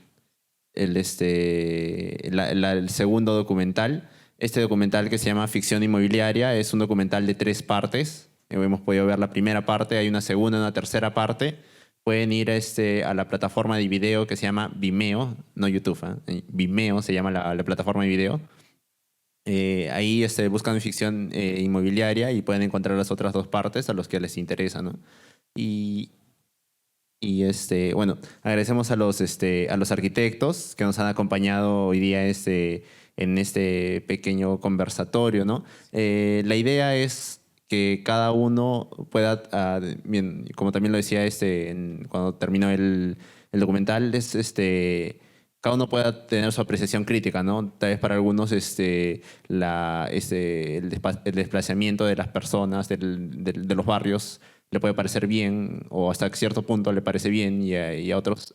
segundo documental. Este documental que se llama Ficción Inmobiliaria es un documental de 3 partes. Hemos podido ver la primera parte, hay una segunda y una tercera parte. Pueden ir a la plataforma de video que se llama Vimeo, no YouTube, Vimeo se llama la plataforma de video. Ahí buscan ficción inmobiliaria y pueden encontrar las otras 2 partes a los que les interesa, ¿no? Y agradecemos a los arquitectos que nos han acompañado hoy día en este pequeño conversatorio, ¿no? La idea es que cada uno pueda, como también lo decía cuando terminó el documental, cada uno pueda tener su apreciación crítica, ¿no? Tal vez para algunos el desplazamiento de las personas, de los barrios, le puede parecer bien, o hasta cierto punto le parece bien, y a otros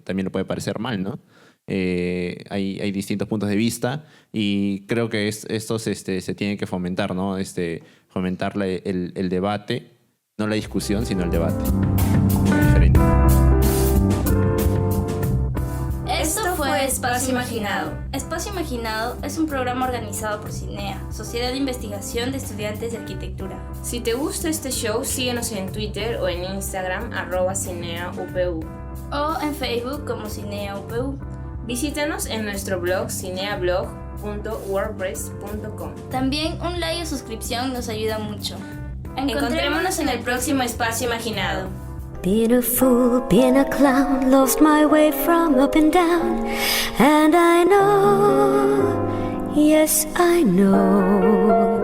también le puede parecer mal, ¿no? Hay distintos puntos de vista y creo que estos se tienen que fomentar, ¿no? Fomentar el debate, no la discusión, sino el debate. Diferente. Esto fue Espacio Imaginado. Espacio Imaginado es un programa organizado por CINEA, Sociedad de Investigación de Estudiantes de Arquitectura. Si te gusta este show, síguenos en Twitter o en Instagram @CineaUPU. O en Facebook como CineaUPU. Visítanos en nuestro blog cineablog.wordpress.com. También un like o suscripción nos ayuda mucho. Encontrémonos en el próximo Espacio Imaginado. Being a fool, being a clown, lost my way from up and down. And I know, yes I know,